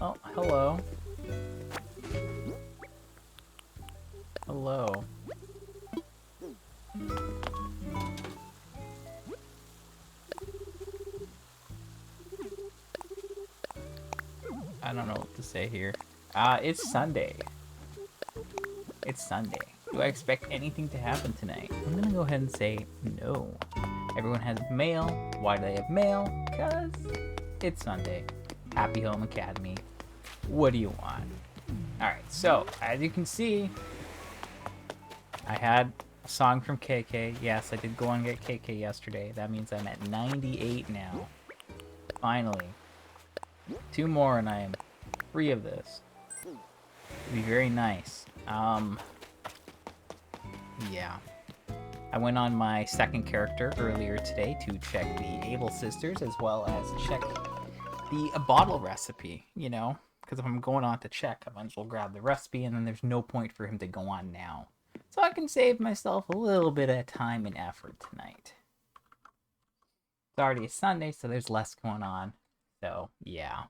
Oh, hello. Hello. I don't know what to say here. It's Sunday. It's Sunday. Do I expect anything to happen tonight? I'm gonna go ahead and say no. Everyone has mail. Why do they have mail? Because it's Sunday. Happy Home Academy. What do you want? Alright, so, as you can see, I had a song from KK. Yes, I did go and get KK yesterday. That means I'm at 98 now. Finally. 2 more and I am free of this. It'd be very nice. Yeah. I went on my second character earlier today to check the Able Sisters as well as check the bottle recipe, you know? Because if I'm going on to check, I might as well grab the recipe and then there's no point for him to go on now. So I can save myself a little bit of time and effort tonight. It's already a Sunday, so there's less going on. So, yeah.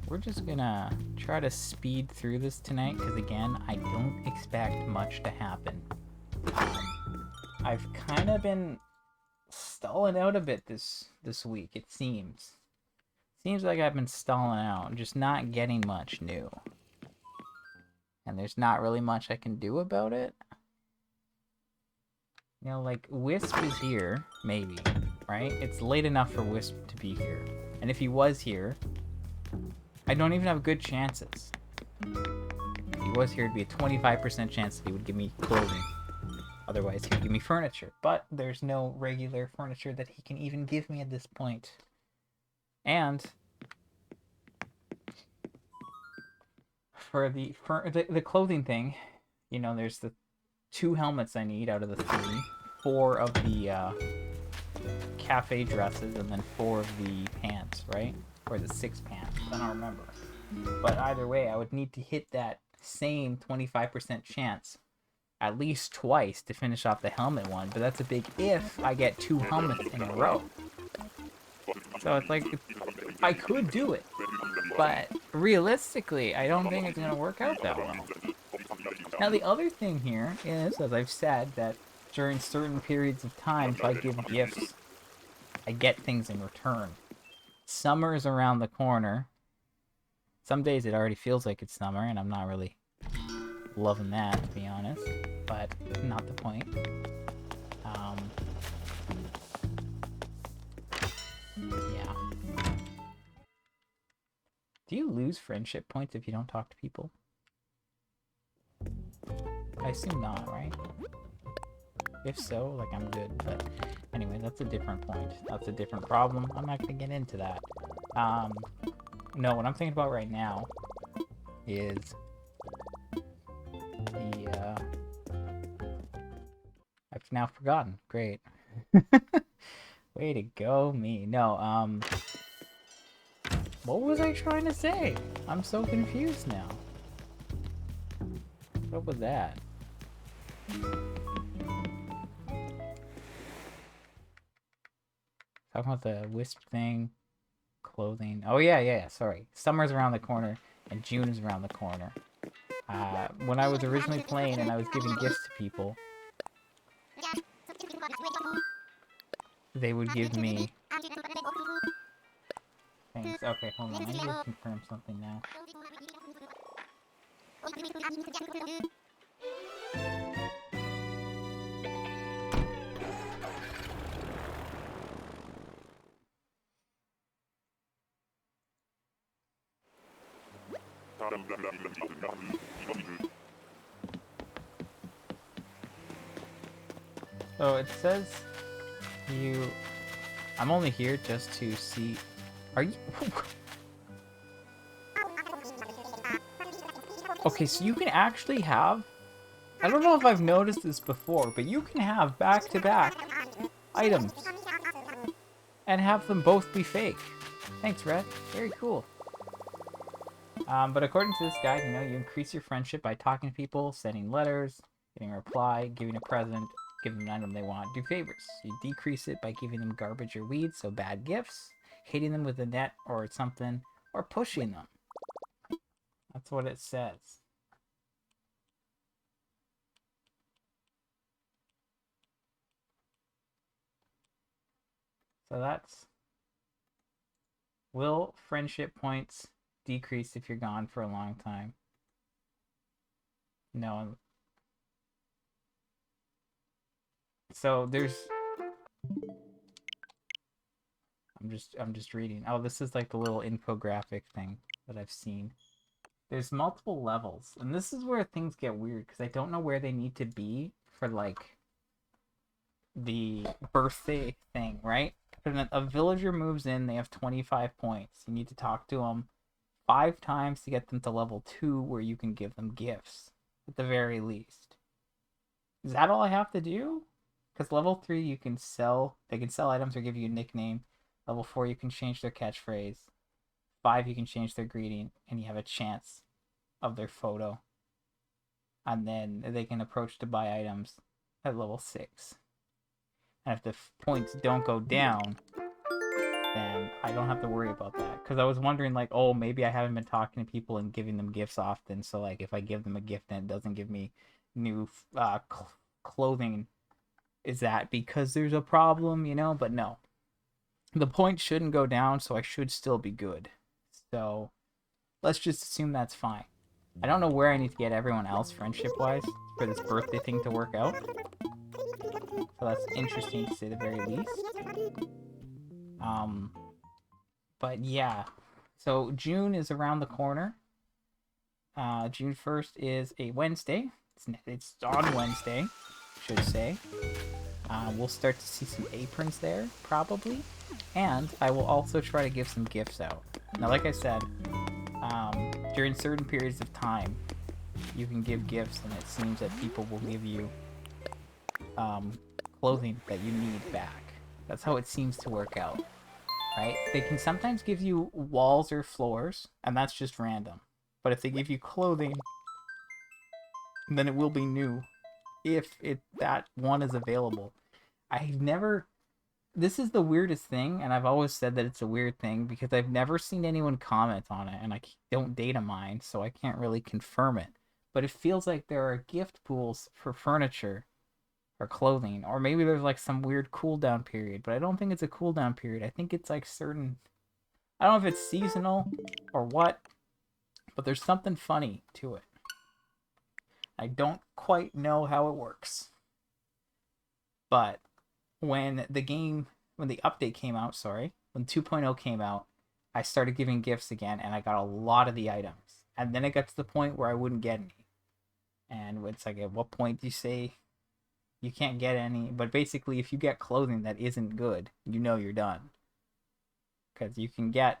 We're just gonna try to speed through this tonight, because again, I don't expect much to happen. I've kind of been stalling out a bit this week, it seems. Seems like I've been stalling out, just not getting much new. And there's not really much I can do about it. You know, like, Wisp is here, maybe, right? It's late enough for Wisp to be here. And if he was here, I don't even have good chances. If he was here, it'd be a 25% chance that he would give me clothing. Otherwise, he'd give me furniture. But there's no regular furniture that he can even give me at this point. And for the clothing thing, you know, there's the 2 helmets I need out of the 3. 4 of the cafe dresses, and then 4 of the pants, right? Or the 6 pants, I don't remember. But either way, I would need to hit that same 25% chance at least twice to finish off the helmet one. But that's a big if I get 2 helmets in a row. So it's like, I could do it. But realistically, I don't think it's going to work out that well. Now the other thing here is, as I've said, that during certain periods of time, if I give gifts, I get things in return. Summer is around the corner. Some days it already feels like it's summer, and I'm not really loving that, to be honest. But not the point. Yeah. Do you lose friendship points if you don't talk to people? I assume not, right? If so, like, I'm good. But anyway, that's a different point. That's a different problem. I'm not going to get into that. No, what I'm thinking about right now is the, I've now forgotten. Great. Way to go, me. No, what was I trying to say? I'm so confused now. What was that? Talking about the Wisp thing. Clothing. Oh, yeah, sorry. Summer's around the corner, and June is around the corner. When I was originally playing and I was giving gifts to people, they would give me things. Okay, hold on. I need to confirm something now. So it says I'm only here just to see. Are you? Okay, so you can actually have I don't know if I've noticed this before, but you can have back-to-back items and have them both be fake. Thanks, Red. Very cool. But according to this guide, you know, you increase your friendship by talking to people, sending letters, getting a reply, giving a present, giving them an item they want, do favors. You decrease it by giving them garbage or weeds, so bad gifts, hitting them with a net or something, or pushing them. That's what it says. So that's... Will friendship points decrease if you're gone for a long time? No. So there's... I'm just reading. Oh, this is like the little infographic thing that I've seen. There's multiple levels, and this is where things get weird because I don't know where they need to be for like the birthday thing, right? When a villager moves in, they have 25 points. You need to talk to them 5 times to get them to level 2, where you can give them gifts at the very least. Is that all I have to do? Because level 3 you can sell, they can sell items or give you a nickname. Level 4 you can change their catchphrase. 5 you can change their greeting, and you have a chance of their photo. And then they can approach to buy items at level 6. And if the points don't go down, then I don't have to worry about that. Because I was wondering, like, oh, maybe I haven't been talking to people and giving them gifts often. So, like, if I give them a gift and it doesn't give me new clothing, is that because there's a problem, you know? But no. The points shouldn't go down, so I should still be good. So, let's just assume that's fine. I don't know where I need to get everyone else friendship-wise for this birthday thing to work out. So that's interesting to say the very least. But yeah. So June is around the corner. June 1st is a Wednesday. It's on Wednesday, I should say. We'll start to see some aprons there, probably. And I will also try to give some gifts out. Now, like I said, during certain periods of time, you can give gifts, and it seems that people will give you clothing that you need back. That's how it seems to work out, right? They can sometimes give you walls or floors, and that's just random. But if they give you clothing, then it will be new if that one is available. I've never... This is the weirdest thing, and I've always said that it's a weird thing because I've never seen anyone comment on it, and I don't data mine, so I can't really confirm it. But it feels like there are gift pools for furniture or clothing, or maybe there's like some weird cooldown period, but I don't think it's a cooldown period. I think it's like certain... I don't know if it's seasonal or what, but there's something funny to it. I don't quite know how it works. But when the update came out, when 2.0 came out, I started giving gifts again, and I got a lot of the items. And then it got to the point where I wouldn't get any. And it's like, at what point do you say you can't get any? But basically, if you get clothing that isn't good, you know you're done. Because you can get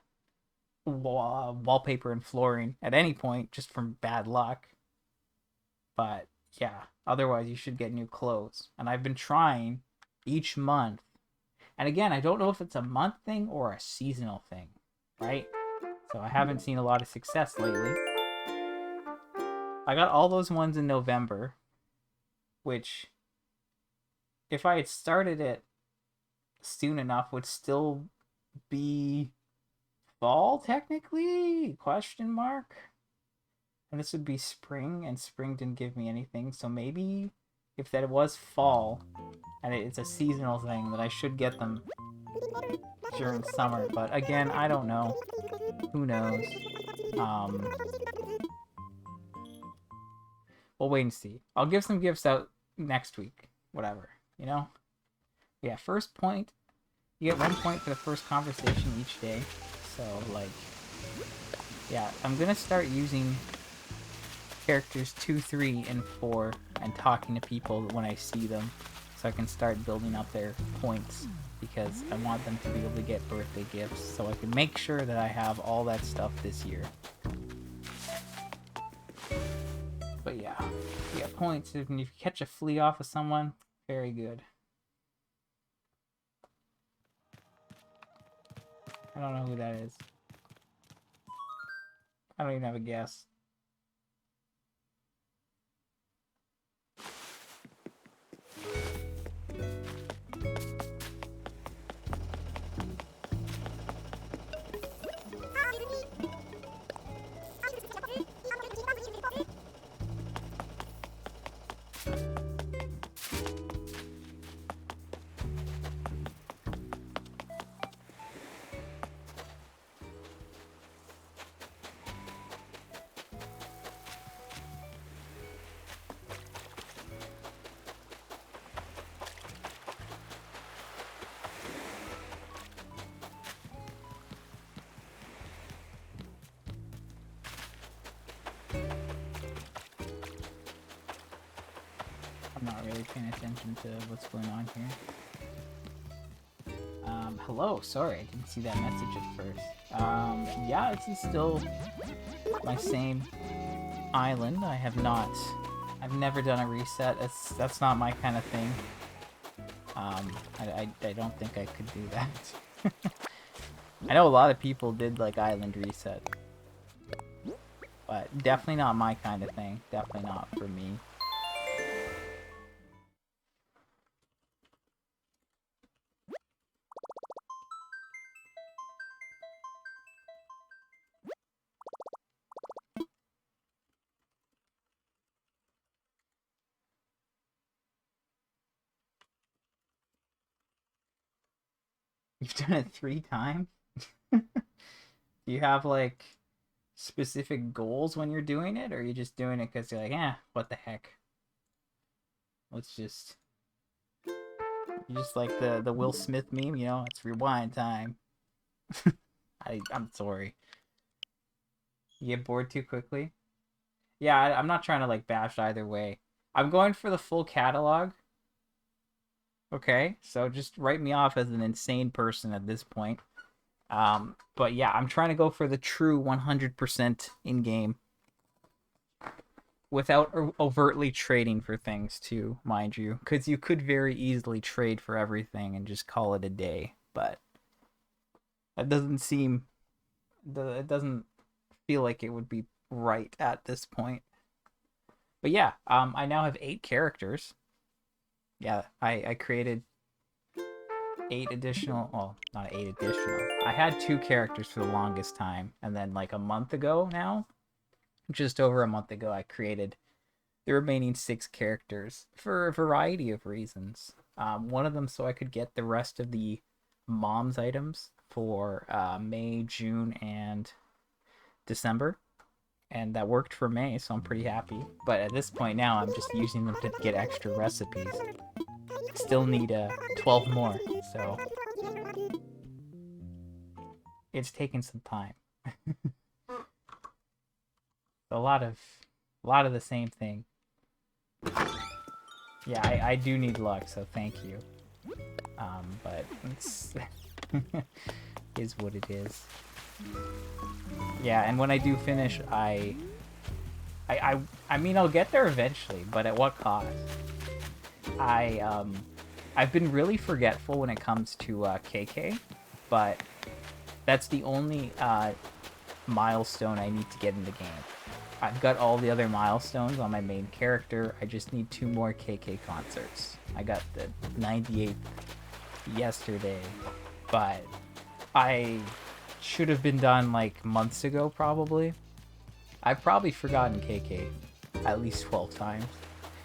wallpaper and flooring at any point just from bad luck. But yeah, otherwise you should get new clothes. And I've been trying each month. And again, I don't know if it's a month thing or a seasonal thing, right? So I haven't seen a lot of success lately. I got all those ones in November, which, if I had started it soon enough, would still be fall, technically? Question mark? And this would be spring, and spring didn't give me anything, so maybe if that was fall, and it's a seasonal thing, that I should get them during summer. But again, I don't know. Who knows? We'll wait and see. I'll give some gifts out next week. Whatever, you know? Yeah, first point. You get 1 point for the first conversation each day. So, like, yeah, I'm gonna start using characters 2, 3, and 4 and talking to people when I see them, so I can start building up their points, because I want them to be able to get birthday gifts, so I can make sure that I have all that stuff this year. But yeah, yep. points if you catch a flea off of someone. Very good. I don't know who that is. I don't even have a guess. I'm not really paying attention to what's going on here. Hello, sorry, I didn't see that message at first. Yeah, it's still my same island. I've never done a reset. That's not my kind of thing. I don't think I could do that. I know a lot of people did like island reset, but definitely not my kind of thing. Definitely not for me. You've done it 3 times? Do you have like specific goals when you're doing it, or are you just doing it because you're like, what the heck? Let's just... You just like the Will Smith meme, you know? It's rewind time. I'm sorry. You get bored too quickly? Yeah, I'm not trying to like bash either way. I'm going for the full catalog. Okay, so just write me off as an insane person at this point. But yeah, I'm trying to go for the true 100% in-game without overtly trading for things too, mind you, because you could very easily trade for everything and just call it a day, but that doesn't seem... It doesn't feel like it would be right at this point. But yeah, I now have 8 characters. Yeah, I created 8 additional, well, not 8 additional. I had 2 characters for the longest time, and then like a month ago now, just over a month ago, I created the remaining 6 characters for a variety of reasons. One of them so I could get the rest of the mom's items for May, June, and December. And that worked for May, so I'm pretty happy. But at this point now, I'm just using them to get extra recipes. Still need 12 more, so it's taken some time. a lot of the same thing. Yeah, I do need luck, so thank you. But it's is what it is. Yeah, and when I do finish, I mean, I'll get there eventually, but at what cost? I've been really forgetful when it comes to KK, but that's the only milestone I need to get in the game. I've got all the other milestones on my main character. I just need 2 more KK concerts. I got the 98th yesterday, but I should have been done like months ago, probably. I've probably forgotten KK at least 12 times.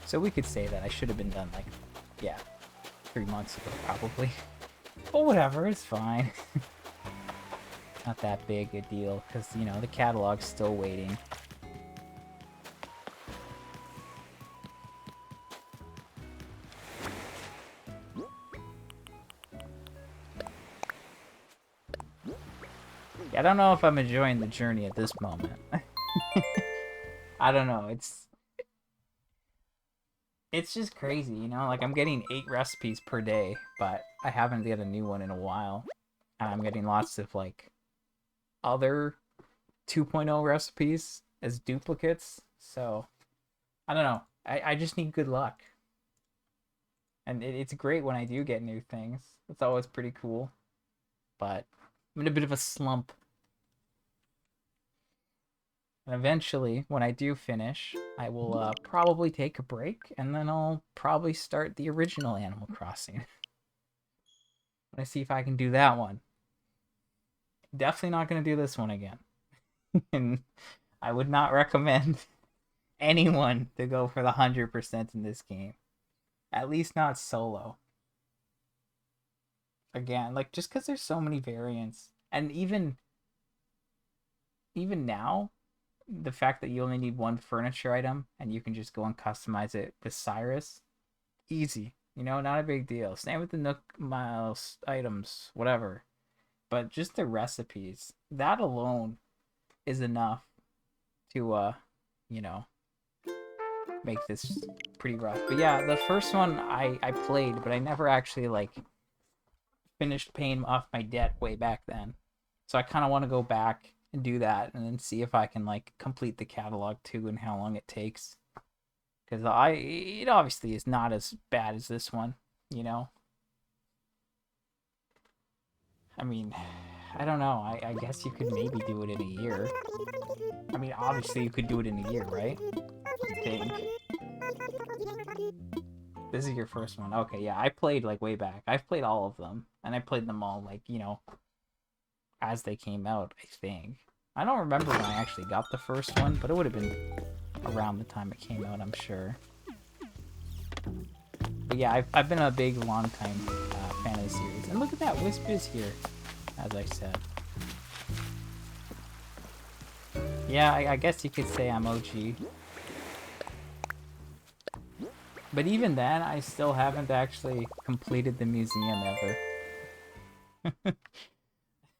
So we could say that I should have been done like, yeah, 3 months ago, probably. But whatever, it's fine. Not that big a deal, because, you know, the catalog's still waiting. Yeah, I don't know if I'm enjoying the journey at this moment. I don't know, it's just crazy, you know? Like, I'm getting 8 recipes per day, but I haven't get a new one in a while. And I'm getting lots of, like, other 2.0 recipes as duplicates, so I don't know. I just need good luck. And it's great when I do get new things. It's always pretty cool. But I'm in a bit of a slump. And eventually, when I do finish, I will probably take a break, and then I'll probably start the original Animal Crossing. Let's see if I can do that one. Definitely not going to do this one again. And I would not recommend anyone to go for the 100% in this game. At least not solo. Again, like, just because there's so many variants. And even now, the fact that you only need one furniture item and you can just go and customize it with Cyrus, easy. You know, not a big deal. Same with the Nook Miles items, whatever. But just the recipes, that alone is enough to, you know, make this pretty rough. But yeah, the first one I played, but I never actually, like, finished paying off my debt way back then. So I kind of want to go back and do that and then see if I can, like, complete the catalog too and how long it takes. Because it obviously is not as bad as this one, you know? I mean, I don't know. I guess you could maybe do it in a year. I mean, obviously you could do it in a year, right? I think. This is your first one. Okay, yeah, I played, like, way back. I've played all of them. And I played them all, like, you know, as they came out, I think. I don't remember when I actually got the first one, but it would have been around the time it came out, I'm sure. But yeah, I've been a big, long-time fan of the series. And look at that, Wisp is here, as I said. Yeah, I guess you could say I'm OG. But even then, I still haven't actually completed the museum ever.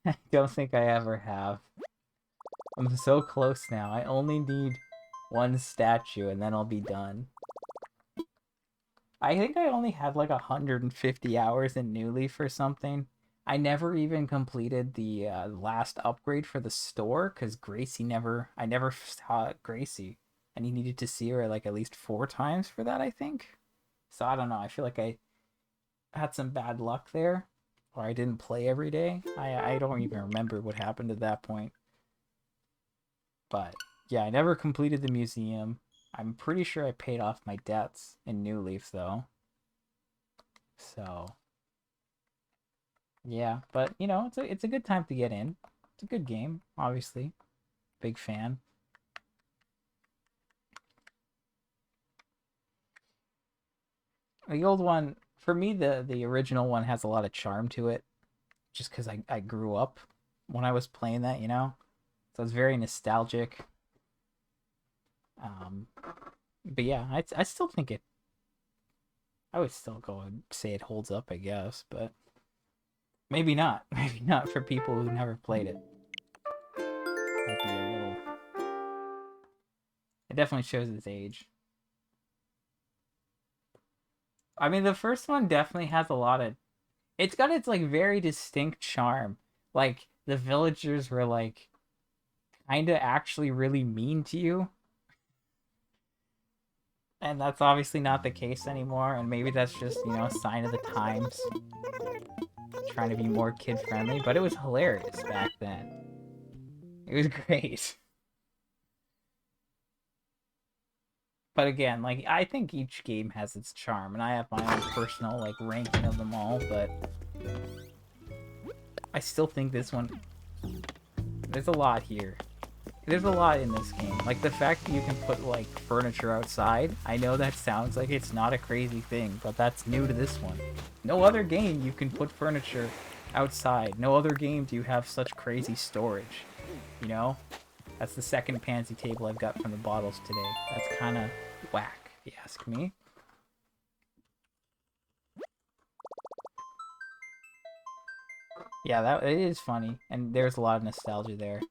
I don't think I ever have. I'm so close now. I only need one statue and then I'll be done. I think I only had like 150 hours in New Leaf or something. I never even completed the last upgrade for the store because I never saw Gracie. And you needed to see her like at least 4 times for that, I think. So I don't know. I feel like I had some bad luck there. Or I didn't play every day. I don't even remember what happened at that point. But yeah, I never completed the museum. I'm pretty sure I paid off my debts in New Leaf though. So yeah, but you know, it's a good time to get in. It's a good game, obviously. Big fan. The old one, for me, the original one has a lot of charm to it, just because I grew up when I was playing that, you know. So it's very nostalgic. Um, but yeah, I still think it. I would still go and say it holds up, I guess, but maybe not. Maybe not for people who never played it. Might be a little. It definitely shows its age. I mean, the first one definitely has a lot of. It's got its like very distinct charm. Like the villagers were like kind of actually really mean to you. And that's obviously not the case anymore, and maybe that's just, you know, a sign of the times. Trying to be more kid friendly, but it was hilarious back then. It was great. But again, like, I think each game has its charm, and I have my own personal, like, ranking of them all, but I still think this one, there's a lot here. There's a lot in this game. Like, the fact that you can put, like, furniture outside, I know that sounds like it's not a crazy thing, but that's new to this one. No other game you can put furniture outside. No other game do you have such crazy storage, you know? That's the second pansy table I've got from the bottles today. That's kind of whack, if you ask me. Yeah, that it is funny, and there's a lot of nostalgia there.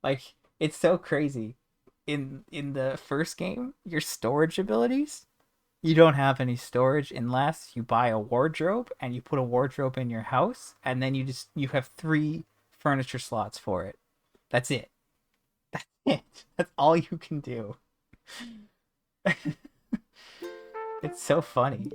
Like, it's so crazy. In the first game, your storage abilities, you don't have any storage unless you buy a wardrobe and you put a wardrobe in your house, and then you have 3 furniture slots for it. That's it. That's it. That's all you can do. It's so funny.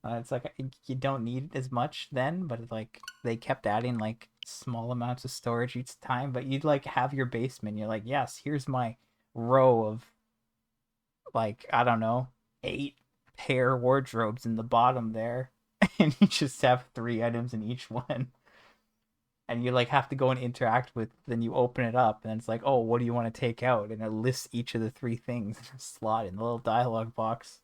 It's like you don't need as much then, but like they kept adding like small amounts of storage each time. But you'd like have your basement. You're like, yes, here's my row of like I don't know, 8 pair wardrobes in the bottom there, and you just have 3 items in each one. And you like have to go and interact with. Then you open it up, and it's like, oh, what do you want to take out? And it lists each of the 3 things in a slot in the little dialogue box.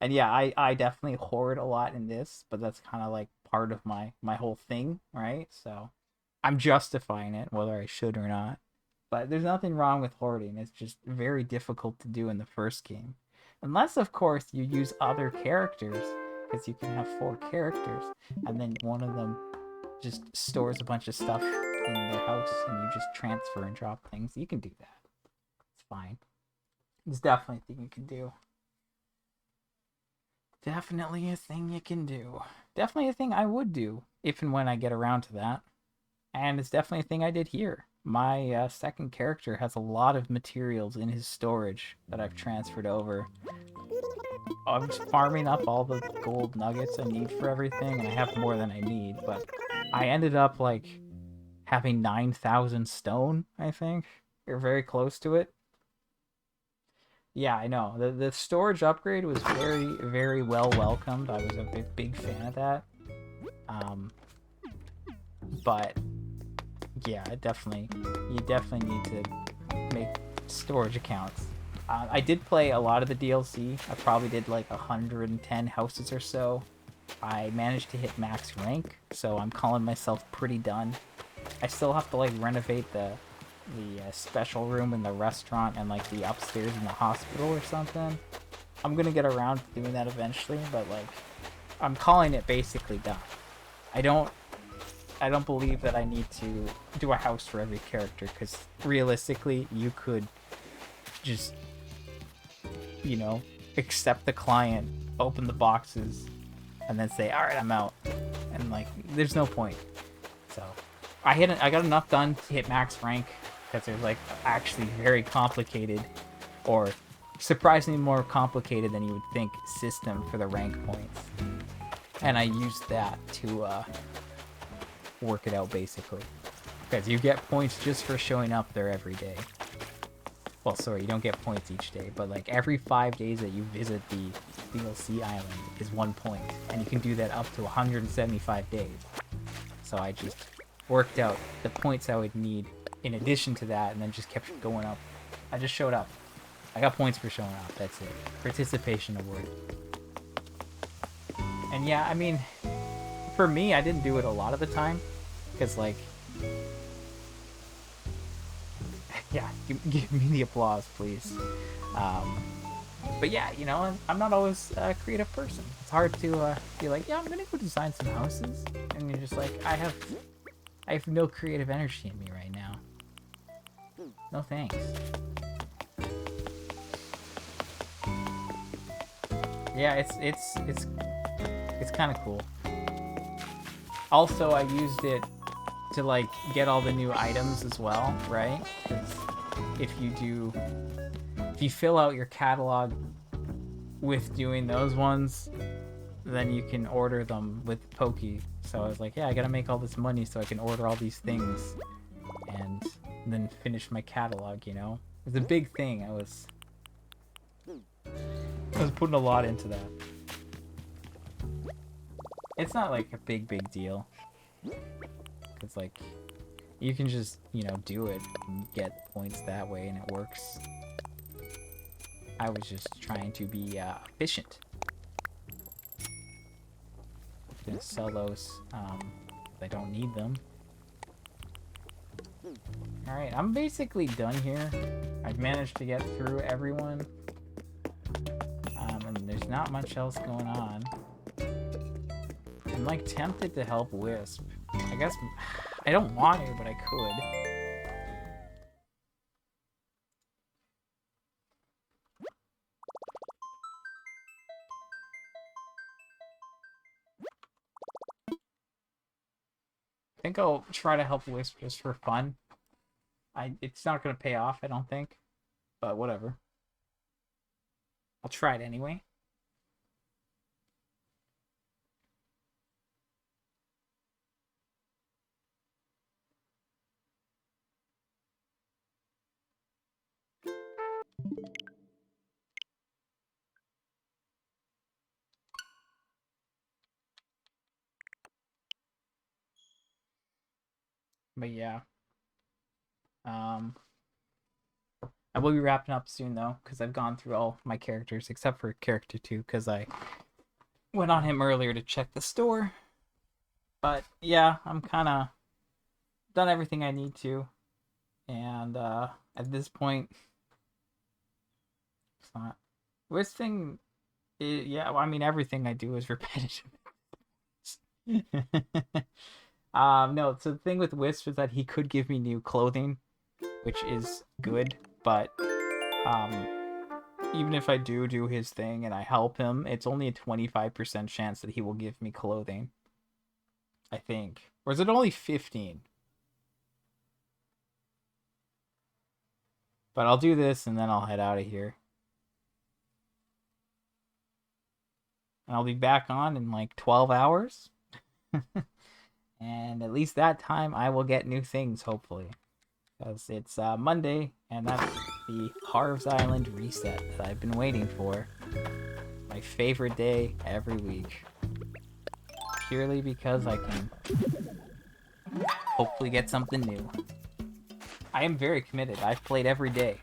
And yeah, I definitely hoard a lot in this, but that's kind of like part of my whole thing, right? So I'm justifying it whether I should or not. But there's nothing wrong with hoarding. It's just very difficult to do in the first game. Unless of course you use other characters, because you can have 4 characters and then one of them just stores a bunch of stuff in their house and you just transfer and drop things. You can do that. It's fine. It's definitely a thing you can do. Definitely a thing you can do. Definitely a thing I would do if and when I get around to that. And it's definitely a thing I did here. My second character has a lot of materials in his storage that I've transferred over. I'm just farming up all the gold nuggets I need for everything, and I have more than I need, but I ended up like having 9,000 stone, I think. You're very close to it. Yeah, I know. The storage upgrade was very, very well welcomed. I was a big fan of that. But yeah, you definitely need to make storage accounts. I did play a lot of the DLC. I probably did like 110 houses or so. I managed to hit max rank, so I'm calling myself pretty done. I still have to like renovate the special room in the restaurant and like the upstairs in the hospital or something. I'm gonna get around to doing that eventually, but like I'm calling it basically done. I don't believe that I need to do a house for every character, because realistically you could just, you know, accept the client, open the boxes, and then say, all right, I'm out. And like there's no point. So I got enough done to hit max rank, because there's like actually very complicated, or surprisingly more complicated than you would think, system for the rank points. And I used that to work it out basically. Because you get points just for showing up there every day. Well, sorry, you don't get points each day, but like every 5 days that you visit the DLC island is 1 point. And you can do that up to 175 days. So I just worked out the points I would need in addition to that, and then just kept going up. I just showed up. I got points for showing up, that's it. Participation award. And yeah, I mean, for me, I didn't do it a lot of the time, because like, yeah, give me the applause, please. But yeah, you know, I'm not always a creative person. It's hard to be like, yeah, I'm gonna go design some houses, and you're just like, I have no creative energy in me right now. No thanks. Yeah, it's kind of cool. Also, I used it to like get all the new items as well, right? Because if you fill out your catalog with doing those ones, then you can order them with Poki. So I was like, yeah, I gotta make all this money so I can order all these things and then finish my catalog, you know? It was a big thing. I was putting a lot into that. It's not like a big deal. It's like, you can just, you know, do it and get points that way, and it works. I was just trying to be efficient. I'm gonna sell those. I don't need them. Alright, I'm basically done here. I've managed to get through everyone. And there's not much else going on. I'm like tempted to help Wisp. I guess I don't want to, but I could. I think I'll try to help Wisp just for fun. It's not gonna pay off, I don't think. But whatever. I'll try it anyway. But yeah. I will be wrapping up soon though, because I've gone through all my characters except for character 2, because I went on him earlier to check the store. But yeah, I'm kind of done everything I need to, and at this point, it's not. This thing, yeah, well, I mean everything I do is repetitive. No, so the thing with Wisp is that he could give me new clothing, which is good, but even if I do his thing and I help him, it's only a 25% chance that he will give me clothing. I think. Or is it only 15? But I'll do this and then I'll head out of here. And I'll be back on in like 12 hours. And at least that time I will get new things, hopefully. Because it's Monday, and that's the Harv's Island reset that I've been waiting for. My favorite day every week. Purely because I can hopefully get something new. I am very committed. I've played every day.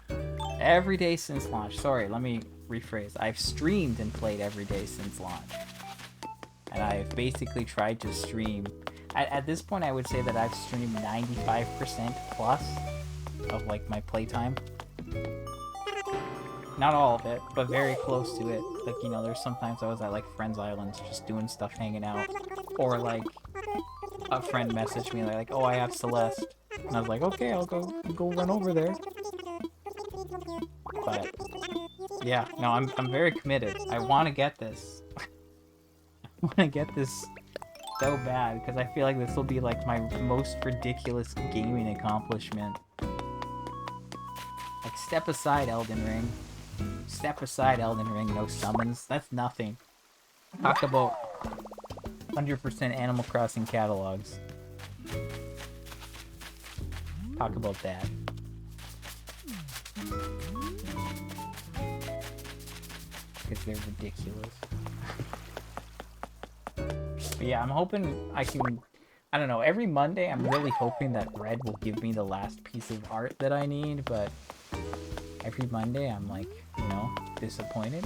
Every day since launch. Sorry, let me rephrase. I've streamed and played every day since launch. And I've basically tried to stream. At this point, I would say that I've streamed 95% plus of like my playtime. Not all of it, but very close to it. Like, you know, there's sometimes I was at like Friends Islands just doing stuff, hanging out. Or like a friend messaged me like, oh, I have Celeste. And I was like, okay, I'll go run over there. But yeah, no, I'm very committed. I want to get this. I want to get this so bad because I feel like this will be like my most ridiculous gaming accomplishment. Like, step aside, Elden Ring. Step aside, Elden Ring. No summons. That's nothing. Talk about 100% Animal Crossing catalogs. Talk about that. Because they're ridiculous. But yeah, I'm hoping I can... I don't know, every Monday I'm really hoping that Red will give me the last piece of art that I need, but every Monday I'm like, you know, disappointed.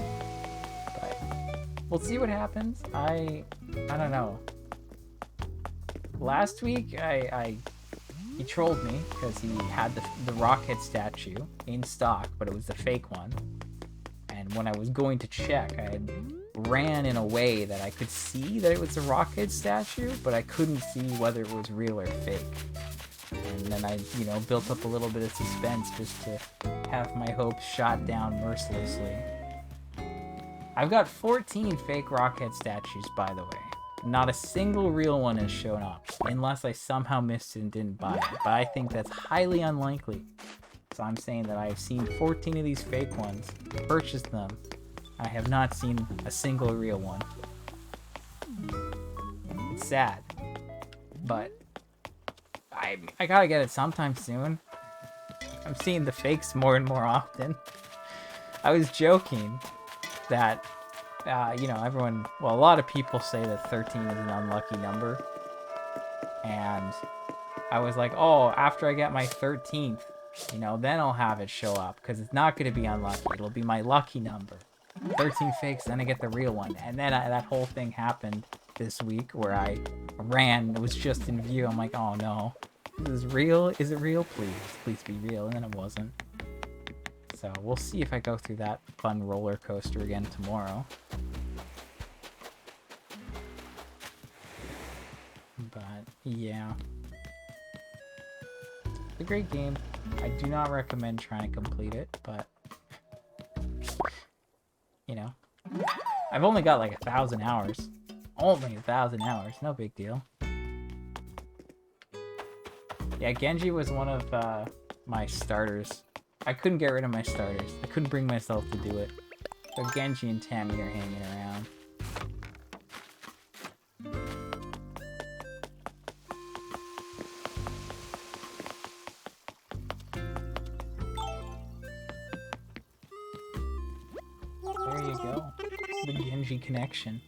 But we'll see what happens. I don't know. Last week he trolled me because he had the Rockhead statue in stock, but it was the fake one. And when I was going to check, I had ran in a way that I could see that it was a Rockhead statue, but I couldn't see whether it was real or fake. And then I, you know, built up a little bit of suspense just to have my hopes shot down mercilessly. I've got 14 fake Rockhead statues, by the way. Not a single real one has shown up, unless I somehow missed it and didn't buy it. But I think that's highly unlikely. So I'm saying that I've seen 14 of these fake ones, purchased them. I have not seen a single real one. It's sad, but I gotta get it sometime soon. I'm seeing the fakes more and more often. I was joking that, you know, everyone, well, a lot of people say that 13 is an unlucky number. And I was like, oh, after I get my 13th, you know, then I'll have it show up, because it's not going to be unlucky. It'll be my lucky number. 13 fakes, then I get the real one. And then that whole thing happened this week where I ran. It was just in view. I'm like, oh no. Is this real? Is it real? Please be real. And then it wasn't. So we'll see if I go through that fun roller coaster again tomorrow. But yeah. It's a great game. I do not recommend trying to complete it, but you know, I've only got like 1,000 hours. Only 1,000 hours, no big deal. Yeah, Genji was one of my starters. I couldn't get rid of my starters. I couldn't bring myself to do it. So Genji and Tammy are hanging around. There you go. The Genji connection.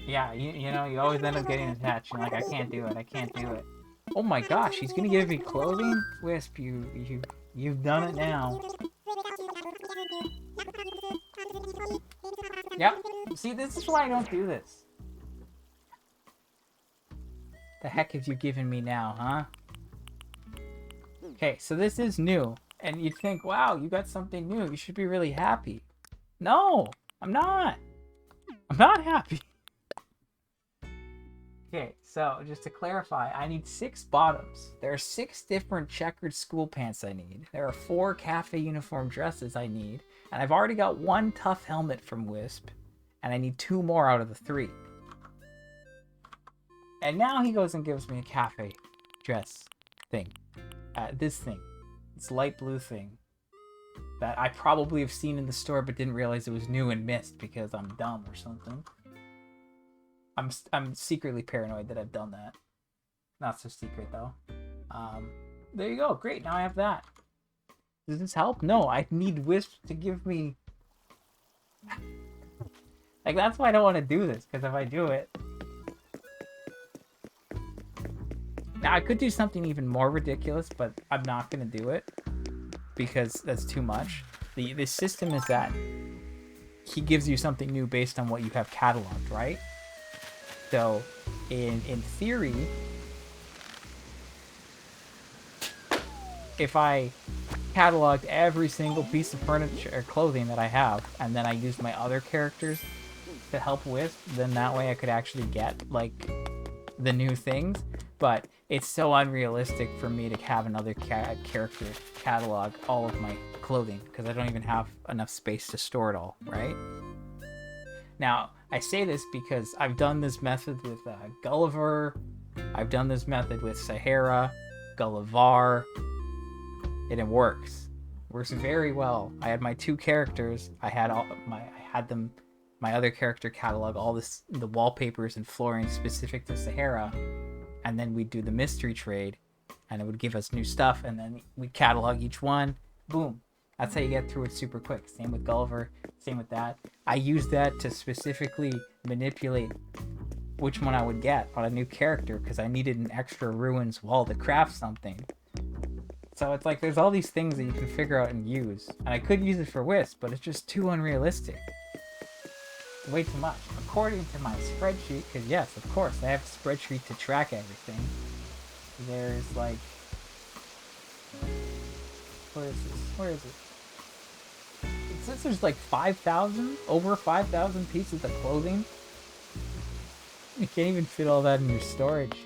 Yeah, you know, you always end up getting attached. You're like, I can't do it. I can't do it. Oh my gosh, he's gonna give me clothing? Wisp, you've done it now. Yep. See, this is why I don't do this. The heck have you given me now, huh? Okay, so this is new. And you'd think, wow, you got something new. You should be really happy. No, I'm not. I'm not happy. Okay, so just to clarify, I need 6 bottoms. There are 6 different checkered school pants I need. There are 4 cafe uniform dresses I need. And I've already got 1 tough helmet from Wisp. And I need 2 more out of the 3. And now he goes and gives me a cafe dress thing. This thing. This light blue thing. That I probably have seen in the store but didn't realize it was new and missed because I'm dumb or something. I'm secretly paranoid that I've done that. Not so secret though. There you go. Great. Now I have that. Does this help? No, I need Wisp to give me... Like, that's why I don't want to do this, because if I do it... Now, I could do something even more ridiculous, but I'm not going to do it, because that's too much. The system is that he gives you something new based on what you have cataloged, right? So, in theory, if I cataloged every single piece of furniture or clothing that I have, and then I used my other characters to help with, then that way I could actually get, like, the new things. But it's so unrealistic for me to have another character catalog all of my clothing, because I don't even have enough space to store it all, right? Now, I say this because I've done this method with Gulliver, I've done this method with Sahara, Gullivar, and it works. It works very well. I had my 2 characters, I had my other character catalog all the wallpapers and flooring specific to Sahara, and then we'd do the mystery trade, and it would give us new stuff, and then we catalog each one. Boom. That's how you get through it super quick. Same with Gulliver, same with that. I used that to specifically manipulate which one I would get on a new character, because I needed an extra ruins wall to craft something. So it's like there's all these things that you can figure out and use. And I could use it for Wisp, but it's just too unrealistic. Way too much. According to my spreadsheet, because yes, of course, I have a spreadsheet to track everything. There's like... Where is this? Where is it? It says there's like 5,000? Over 5,000 pieces of clothing? You can't even fit all that in your storage.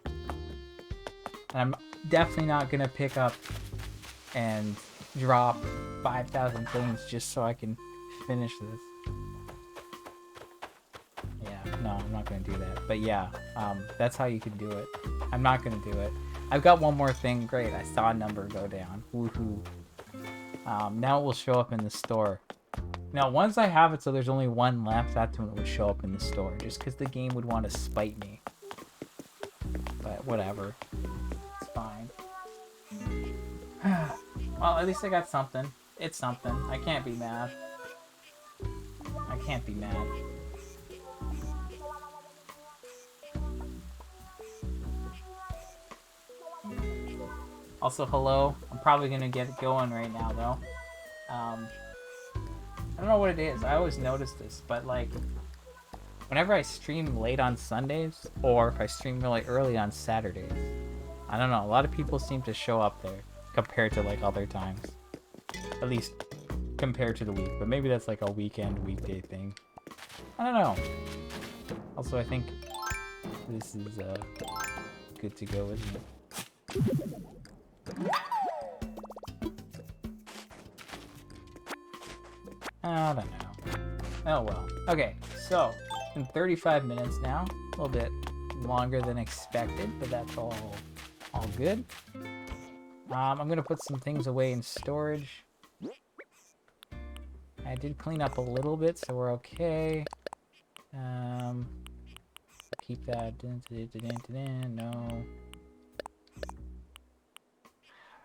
And I'm definitely not going to pick up and drop 5,000 things just so I can finish this. No, I'm not going to do that. But yeah, that's how you can do it. I'm not going to do it. I've got one more thing. Great, I saw a number go down. Woohoo. Now it will show up in the store. Now, once I have it so there's only 1 left, that's when it would show up in the store. Just because the game would want to spite me. But whatever. It's fine. Well, at least I got something. It's something. I can't be mad. I can't be mad. Also, hello. I'm probably gonna get going right now, though. I don't know what it is. I always notice this, but like, whenever I stream late on Sundays, or if I stream really early on Saturdays, I don't know. A lot of people seem to show up there compared to like other times. At least compared to the week. But maybe that's like a weekday thing. I don't know. Also, I think this is good to go, isn't it? I don't know. Oh well. Okay, so in 35 minutes now, a little bit longer than expected, but that's all good. I'm gonna put some things away in storage. I did clean up a little bit, so we're okay. Keep that. No,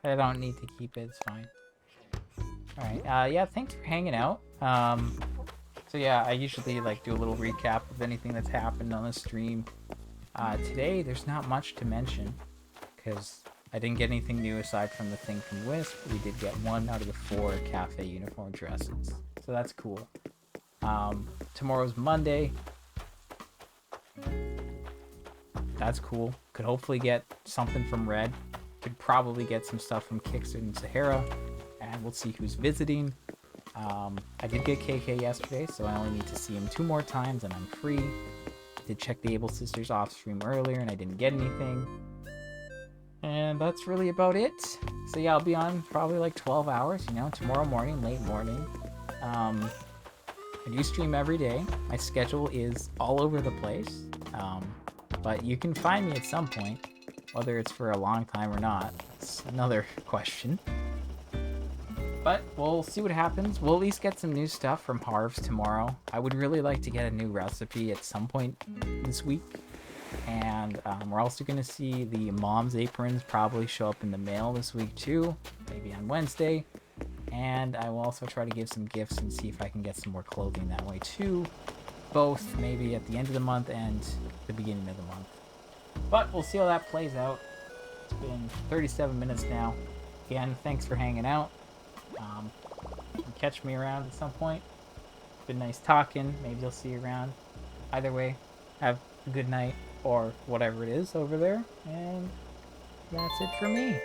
I don't need to keep it. It's fine. All right. Yeah. Thanks for hanging out. So yeah, I usually like do a little recap of anything that's happened on the stream. Today there's not much to mention because I didn't get anything new aside from the thing from Wisp. We did get 1 out of the 4 cafe uniform dresses, so that's cool. Tomorrow's Monday. That's cool. Could hopefully get something from Red. Could probably get some stuff from Kickstarter and Sahara, and we'll see who's visiting. I did get KK yesterday, so I only need to see him 2 more times and I'm free. I did check the Able Sisters off stream earlier and I didn't get anything. And that's really about it. So yeah, I'll be on probably like 12 hours, you know, tomorrow morning, late morning. I do stream every day. My schedule is all over the place. But you can find me at some point, whether it's for a long time or not. It's another question. But we'll see what happens. We'll at least get some new stuff from Harv's tomorrow. I would really like to get a new recipe at some point this week. And we're also going to see the mom's aprons probably show up in the mail this week too, maybe on Wednesday. And I will also try to give some gifts and see if I can get some more clothing that way too. Both maybe at the end of the month and the beginning of the month. But we'll see how that plays out. It's been 37 minutes now. Again, thanks for hanging out. You can catch me around at some point. It's been nice talking. Maybe you'll see you around. Either way, have a good night or whatever it is over there. And that's it for me.